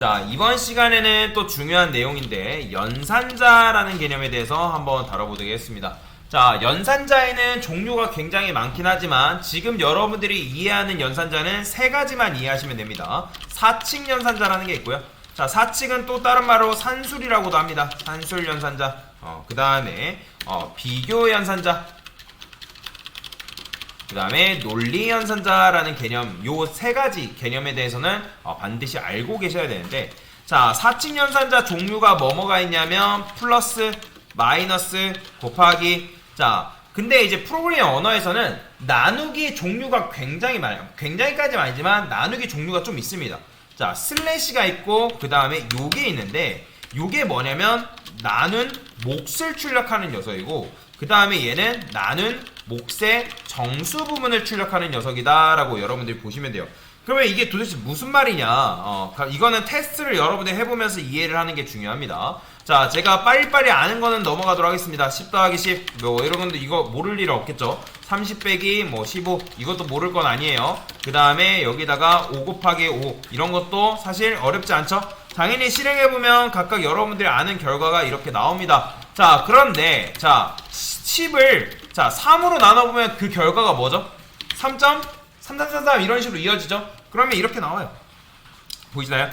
자, 이번 시간에는 또 중요한 내용인데 연산자라는 개념에 대해서 한번 다뤄보겠습니다. 자, 연산자에는 종류가 굉장히 많긴 하지만 지금 여러분들이 이해하는 연산자는 세 가지만 이해하시면 됩니다. 사칙 연산자라는 게 있고요. 자, 사칙은 또 다른 말로 산술이라고도 합니다. 산술 연산자. 그 다음에 비교 연산자. 그 다음에 논리 연산자라는 개념, 요 세 가지 개념에 대해서는 반드시 알고 계셔야 되는데, 자, 사칙 연산자 종류가 뭐가 있냐면 플러스, 마이너스, 곱하기. 자, 근데 이제 프로그래밍 언어에서는 나누기 종류가 굉장히 많아요. 굉장히까지는 아니지만 나누기 종류가 좀 있습니다. 자, 슬래시가 있고 그 다음에 요게 있는데, 요게 뭐냐면 나눈 몫을 출력하는 녀석이고, 그 다음에 얘는 나눈 몫의 정수 부분을 출력하는 녀석이다 라고 여러분들이 보시면 돼요. 그러면 이게 도대체 무슨 말이냐, 이거는 테스트를 여러분들이 해보면서 이해를 하는 게 중요합니다. 자, 제가 빨리빨리 아는 거는 넘어가도록 하겠습니다. 10 더하기 10 뭐 이런 건데 이거 모를 일은 없겠죠. 30 빼기 뭐 15 이것도 모를 건 아니에요. 그 다음에 여기다가 5 곱하기 5 이런 것도 사실 어렵지 않죠. 당연히 실행해보면 각각 여러분들이 아는 결과가 이렇게 나옵니다. 자, 그런데 자 10을 자 3으로 나눠보면 그 결과가 뭐죠? 3.3333 이런 식으로 이어지죠? 그러면 이렇게 나와요. 보이시나요?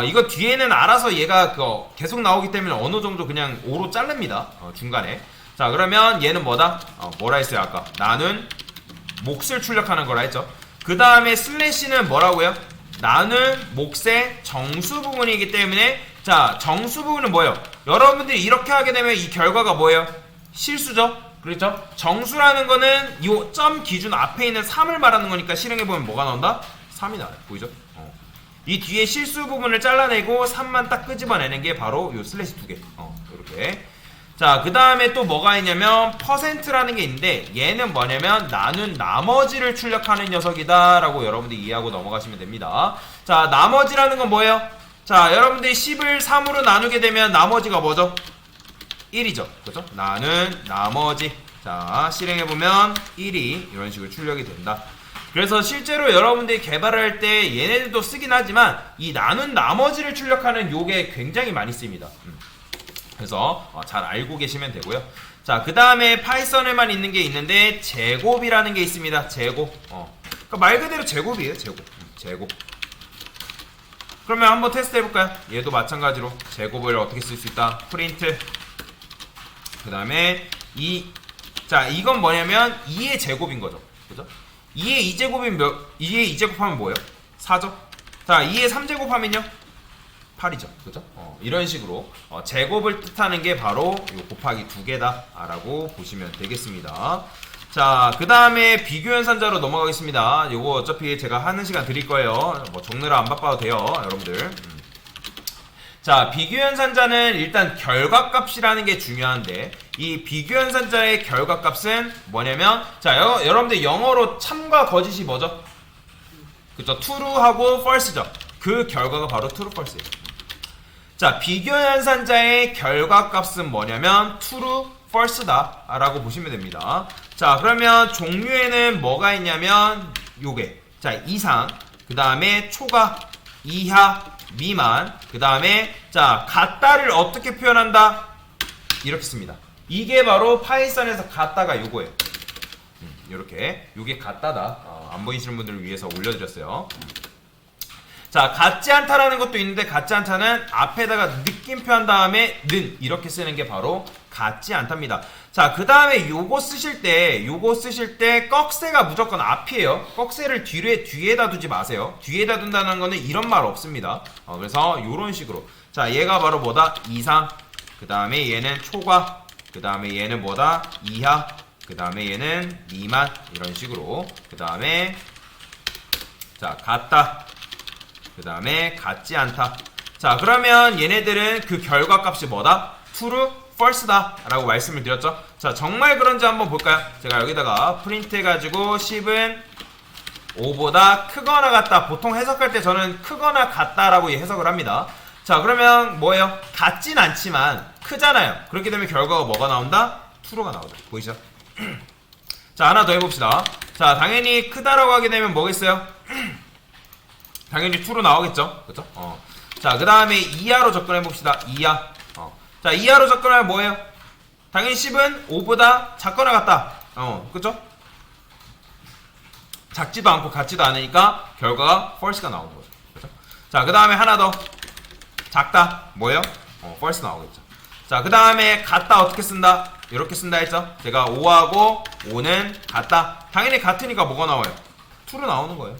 이거 뒤에는 알아서 얘가 계속 나오기 때문에 어느 정도 그냥 5로 자릅니다. 중간에. 자, 그러면 얘는 뭐다? 뭐라 했어요 아까? 나눈 몫을 출력하는 거라 했죠. 그 다음에 슬래시는 뭐라고요? 나눈 몫의 정수 부분이기 때문에, 자, 정수 부분은 뭐예요? 여러분들이 이렇게 하게 되면 이 결과가 뭐예요? 실수죠? 그렇죠? 정수라는 거는 이 점 기준 앞에 있는 3을 말하는 거니까 실행해보면 뭐가 나온다? 3이 나와요. 보이죠? 이 뒤에 실수 부분을 잘라내고 3만 딱 끄집어내는 게 바로 요 슬래시 두 개. 이렇게. 자, 그 다음에 또 뭐가 있냐면 퍼센트라는 게 있는데, 얘는 뭐냐면 나눈 나머지를 출력하는 녀석이다 라고 여러분들이 이해하고 넘어가시면 됩니다. 자, 나머지라는 건 뭐예요? 자, 여러분들이 10을 3으로 나누게 되면 나머지가 뭐죠? 1이죠. 그죠? 나눈 나머지. 자, 실행해보면 1이 이런 식으로 출력이 된다. 그래서 실제로 여러분들이 개발을 할 때 얘네들도 쓰긴 하지만 이 나눈 나머지를 출력하는 요게 굉장히 많이 씁니다. 그래서 잘 알고 계시면 되고요. 자, 그 다음에 파이썬에만 있는 게 있는데 제곱이라는 게 있습니다. 제곱. 그러니까 말 그대로 제곱이에요. 제곱. 그러면 한번 테스트 해볼까요? 얘도 마찬가지로 제곱을 어떻게 쓸 수 있다. 프린트. 그 다음에 자, 이건 뭐냐면 2의 제곱인 거죠. 그죠? 2의 2제곱이면 2의 2제곱 하면 뭐예요? 4죠? 자, 2의 3제곱 하면요? 8이죠. 그죠? 이런 식으로 제곱을 뜻하는 게 바로 요 곱하기 2개다 라고 보시면 되겠습니다. 자, 그 다음에 비교 연산자로 넘어가겠습니다. 요거 어차피 제가 하는 시간 드릴 거예요. 뭐 적느라 안 바빠도 돼요, 여러분들. 자, 비교 연산자는 일단 결과값이라는 게 중요한데, 이 비교 연산자의 결과값은 뭐냐면, 자, 여러분들 영어로 참과 거짓이 뭐죠? 그쵸? true하고 false죠. 그 결과가 바로 true, false예요. 자, 비교 연산자의 결과값은 뭐냐면 true, false다 라고 보시면 됩니다. 자, 그러면 종류에는 뭐가 있냐면 요게, 자, 이상, 그 다음에 초과, 이하, 미만, 그 다음에 자, 같다를 어떻게 표현한다? 이렇게 씁니다. 이게 바로 파이썬에서 같다가 요거예요. 요렇게 요게 같다다. 안 보이시는 분들을 위해서 올려드렸어요. 자, 같지 않다라는 것도 있는데, 같지 않다는 앞에다가 느낌표 한 다음에 는 이렇게 쓰는 게 바로 같지 않답니다. 자, 그 다음에 요거 쓰실 때 꺽쇠가 무조건 앞이에요. 꺽쇠를 뒤에다 두지 마세요. 뒤에다 둔다는 거는 이런 말 없습니다. 그래서 요런 식으로. 자, 얘가 바로 뭐다? 이상. 그 다음에 얘는 초과. 그 다음에 얘는 뭐다? 이하. 그 다음에 얘는 미만. 이런 식으로. 그 다음에 자, 같다. 그 다음에 같지 않다. 자, 그러면 얘네들은 그 결과값이 뭐다? true, false다 라고 말씀을 드렸죠. 자, 정말 그런지 한번 볼까요? 제가 여기다가 프린트 해가지고 10은 5보다 크거나 같다. 보통 해석할 때 저는 크거나 같다라고 해석을 합니다. 자, 그러면 뭐예요? 같진 않지만 크잖아요. 그렇게 되면 결과가 뭐가 나온다? true가 나오죠. 보이시죠? 자, 하나 더 해봅시다. 자, 당연히 크다라고 하게 되면 뭐겠어요? 당연히 true로 나오겠죠. 그죠? 자, 그 다음에 이하로 접근해봅시다. 이하. 자, 이하로 접근하면 뭐예요? 당연히 10은 5보다 작거나 같다. 그쵸? 작지도 않고 같지도 않으니까 결과가 false가 나오는 거죠. 그쵸? 자, 그 다음에 하나 더. 작다. 뭐예요? false 나오겠죠. 자, 그 다음에 같다 어떻게 쓴다? 이렇게 쓴다 했죠? 제가 5하고 5는 같다. 당연히 같으니까 뭐가 나와요? true로 나오는 거예요.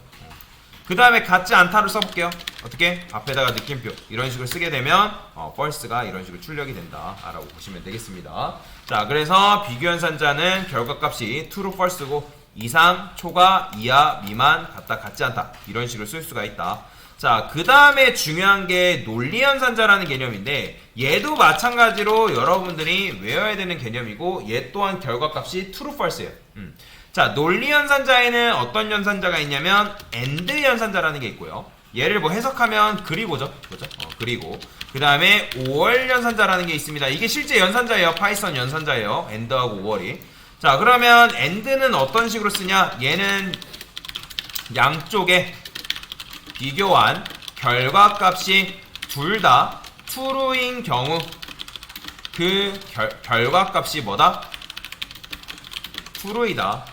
그 다음에 같지 않다를 써볼게요. 어떻게? 앞에다가 느낌표 이런 식으로 쓰게 되면 false가 이런 식으로 출력이 된다 라고 보시면 되겠습니다. 자, 그래서 비교연산자는 결과값이 true, false고 이상, 초과, 이하, 미만, 같다, 같지 않다 이런 식으로 쓸 수가 있다. 자, 그 다음에 중요한 게 논리연산자라는 개념인데 얘도 마찬가지로 여러분들이 외워야 되는 개념이고 얘 또한 결과값이 true, false예요. 자, 논리연산자에는 어떤 연산자가 있냐면 AND 연산자라는 게 있고요. 얘를 뭐 해석하면 그리고죠. 그죠? 그리고 그 다음에 5월 연산자라는 게 있습니다. 이게 실제 연산자예요. 파이썬 연산자예요. AND하고 5월이. 자, 그러면 AND는 어떤 식으로 쓰냐? 얘는 양쪽에 비교한 결과값이 둘 다 true인 경우 그 결과값이 뭐다? true이다.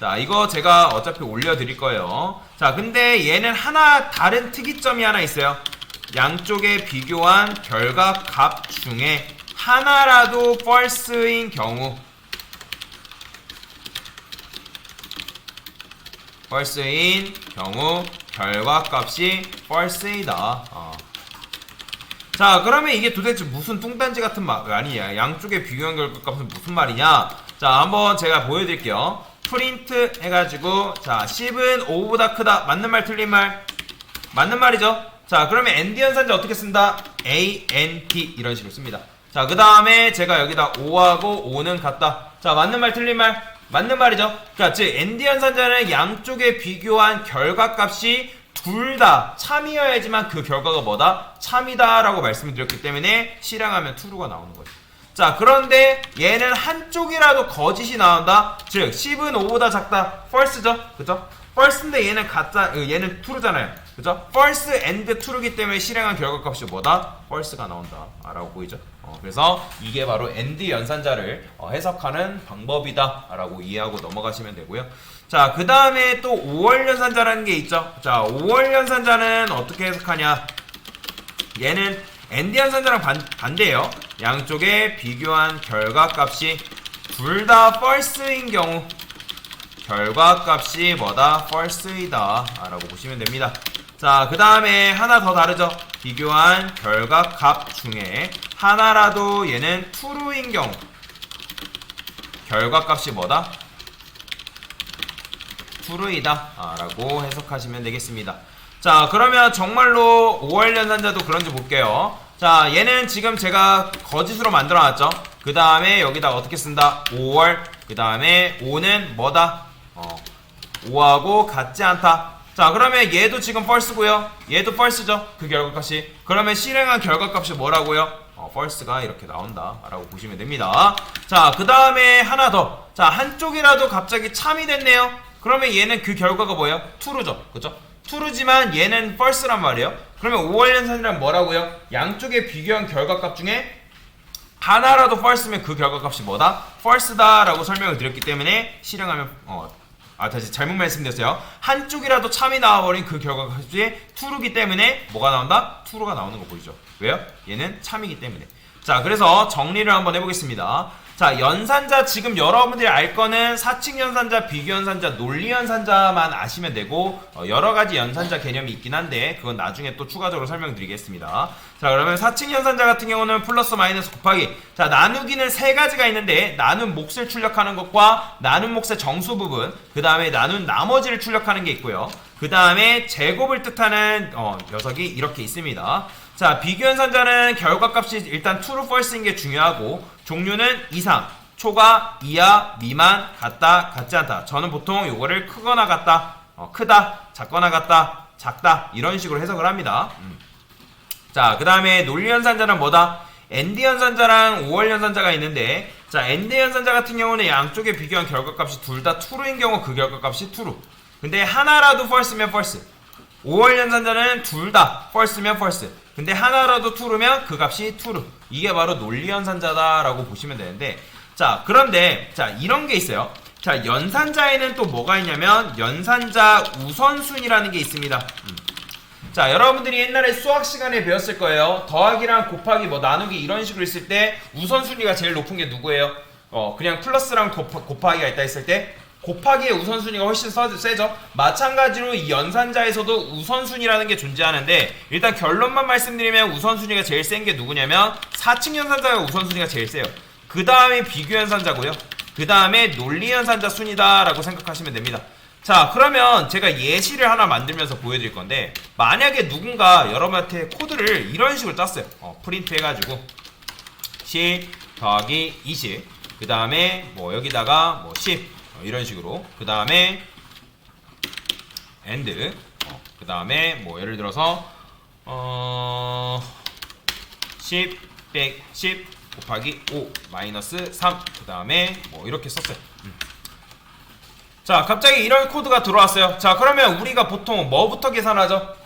자, 이거 제가 어차피 올려드릴 거예요. 자, 근데 얘는 하나 다른 특이점이 하나 있어요. 양쪽에 비교한 결과값 중에 하나라도 false인 경우 false인 경우 결과값이 false이다. 자, 그러면 이게 도대체 무슨 뚱딴지 같은 말이냐? 양쪽에 비교한 결과값은 무슨 말이냐? 자, 한번 제가 보여드릴게요. 프린트 해가지고 자, 10은 5보다 크다. 맞는 말 틀린 말? 맞는 말이죠. 자, 그러면 AND 연산자 어떻게 쓴다? AND 이런 식으로 씁니다. 자, 그 다음에 제가 여기다 5하고 5는 같다. 자, 맞는 말 틀린 말? 맞는 말이죠. 그러니까 즉 AND 연산자는 양쪽에 비교한 결과값이 둘 다 참이어야지만 그 결과가 뭐다? 참이다 라고 말씀을 드렸기 때문에 실행하면 true가 나오는 거죠. 자, 그런데 얘는 한쪽이라도 거짓이 나온다. 즉 10은 5보다 작다. false죠. 그죠? false인데 얘는 가짜, 얘는 true잖아요. 그죠? false and true이기 때문에 실행한 결과값이 뭐다? false가 나온다 라고 보이죠. 그래서 이게 바로 AND 연산자를 해석하는 방법이다 라고 이해하고 넘어가시면 되고요. 자, 그 다음에 또 5월 연산자라는 게 있죠. 자, 5월 연산자는 어떻게 해석하냐? 얘는 AND 연산자랑 반대예요. 양쪽에 비교한 결과값이 둘 다 false인 경우 결과값이 뭐다? false이다 라고 보시면 됩니다. 자, 그 다음에 하나 더 다르죠. 비교한 결과값 중에 하나라도 얘는 true인 경우 결과값이 뭐다? true이다 라고 해석하시면 되겠습니다. 자, 그러면 정말로 5월 연산자도 그런지 볼게요. 자, 얘는 지금 제가 거짓으로 만들어놨죠. 그 다음에 여기다 어떻게 쓴다? 5월. 그 다음에 5는 뭐다? 5하고 같지 않다. 자, 그러면 얘도 지금 false고요. 얘도 false죠. 그 결과값이. 그러면 실행한 결과값이 뭐라고요? false가 이렇게 나온다 라고 보시면 됩니다. 자, 그 다음에 하나 더. 자, 한쪽이라도 갑자기 참이 됐네요. 그러면 얘는 그 결과가 뭐예요? true죠. 그죠? true지만 얘는 false란 말이에요. 그러면 5월 연산이란 뭐라고요? 양쪽에 비교한 결과값 중에 하나라도 false면 그 결과값이 뭐다? false다 라고 설명을 드렸기 때문에 실행하면 다시 잘못 말씀드렸어요. 한쪽이라도 참이 나와버린 그 결과값이 true이기 때문에 뭐가 나온다? true가 나오는 거 보이죠? 왜요? 얘는 참이기 때문에. 자, 그래서 정리를 한번 해보겠습니다. 자, 연산자 지금 여러분들이 알 거는 사칙 연산자, 비교 연산자, 논리 연산자만 아시면 되고 여러 가지 연산자 개념이 있긴 한데 그건 나중에 또 추가적으로 설명드리겠습니다. 자, 그러면 사칙 연산자 같은 경우는 플러스 마이너스 곱하기. 자, 나누기는 세 가지가 있는데 나눈 몫을 출력하는 것과 나눈 몫의 정수 부분, 그 다음에 나눈 나머지를 출력하는 게 있고요. 그 다음에 제곱을 뜻하는 녀석이 이렇게 있습니다. 자, 비교 연산자는 결과값이 일단 true, false인 게 중요하고 종류는 이상, 초과, 이하, 미만, 같다, 같지 않다. 저는 보통 요거를 크거나 같다, 크다, 작거나 같다, 작다 이런 식으로 해석을 합니다. 자, 그 다음에 논리 연산자는 뭐다? AND 연산자랑 5월 연산자가 있는데 자, AND 연산자 같은 경우는 양쪽에 비교한 결과값이 둘 다 true인 경우 그 결과값이 true. 근데 하나라도 false면 false. 5월 연산자는 둘 다 false면 false. 근데 하나라도 true면 그 값이 true. 이게 바로 논리연산자다라고 보시면 되는데, 자 그런데 자 이런 게 있어요. 자 연산자에는 또 뭐가 있냐면 연산자 우선순위라는 게 있습니다. 자 여러분들이 옛날에 수학 시간에 배웠을 거예요. 더하기랑 곱하기 뭐 나누기 이런 식으로 있을 때 우선순위가 제일 높은 게 누구예요? 그냥 플러스랑 곱하기가 있다 했을 때 곱하기의 우선순위가 훨씬 세죠. 마찬가지로 이 연산자에서도 우선순위라는 게 존재하는데, 일단 결론만 말씀드리면 우선순위가 제일 센 게 누구냐면 4층 연산자가 우선순위가 제일 세요. 그 다음에 비교연산자고요. 그 다음에 논리연산자 순이다 라고 생각하시면 됩니다. 자 그러면 제가 예시를 하나 만들면서 보여드릴 건데, 만약에 누군가 여러분한테 코드를 이런 식으로 땄어요. 프린트 해가지고 10 더하기 20, 그 다음에 뭐 여기다가 뭐 10 이런 식으로, 그 다음에 AND, 그 다음에 뭐 예를 들어서 10 110 곱하기 5 마이너스 3, 그 다음에 뭐 이렇게 썼어요. 자 갑자기 이런 코드가 들어왔어요. 자 그러면 우리가 보통 뭐부터 계산하죠?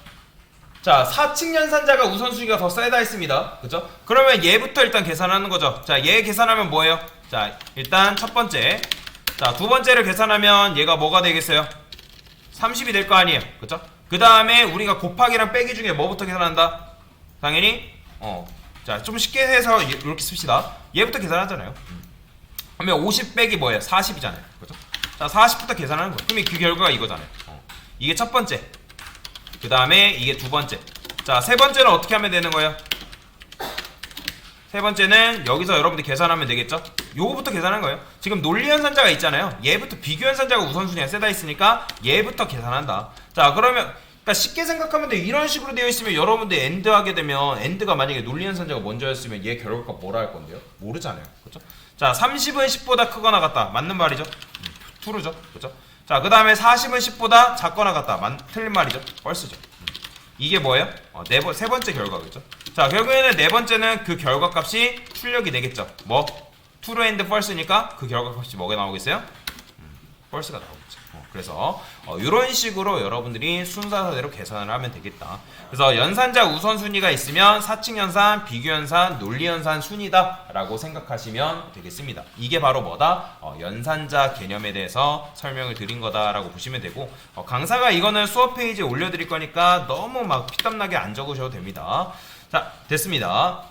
자 4층 연산자가 우선순위가 더 세다 했습니다. 그죠? 그러면 얘부터 일단 계산하는 거죠. 자 얘 계산하면 뭐예요? 자 일단 첫 번째, 자 두 번째를 계산하면 얘가 뭐가 되겠어요? 30이 될 거 아니에요. 그죠? 그 다음에 우리가 곱하기랑 빼기 중에 뭐부터 계산한다? 당연히 자 좀 쉽게 해서 이렇게 씁시다. 얘부터 계산하잖아요. 그러면 50 빼기 뭐예요? 40이잖아요. 그죠? 자 40부터 계산하는 거예요. 그럼 그 결과가 이거잖아요. 이게 첫 번째, 그 다음에 이게 두 번째. 자 세 번째는 어떻게 하면 되는 거예요? 세 번째는 여기서 여러분들 계산하면 되겠죠? 요거부터 계산한 거예요. 지금 논리연산자가 있잖아요. 얘부터 비교연산자가 우선순위가 세다 있으니까 얘부터 계산한다. 자 그러면 그러니까 쉽게 생각하면 돼. 이런 식으로 되어 있으면 여러분들 AND 하게 되면 AND가 만약에 논리연산자가 먼저였으면 얘 결과가 뭐라 할 건데요? 모르잖아요. 그렇죠? 자 30은 10보다 크거나 같다. 맞는 말이죠? true죠. 그렇죠? 자 그 다음에 40은 10보다 작거나 같다. 틀린 말이죠. false죠. 이게 뭐예요? 세 번째 결과겠죠. 자 결국에는 네 번째는 그 결과값이 출력이 되겠죠. 뭐? true and false니까 그 결과값이 뭐가 나오겠어요? false가 나오겠죠. 그래서 이런 식으로 여러분들이 순서대로 계산을 하면 되겠다. 그래서 연산자 우선순위가 있으면 4층 연산, 비교연산, 논리연산 순이다 라고 생각하시면 되겠습니다. 이게 바로 뭐다? 연산자 개념에 대해서 설명을 드린 거다 라고 보시면 되고, 강사가 이거는 수업 페이지에 올려드릴 거니까 너무 막 피땀나게 안 적으셔도 됩니다. 자 됐습니다.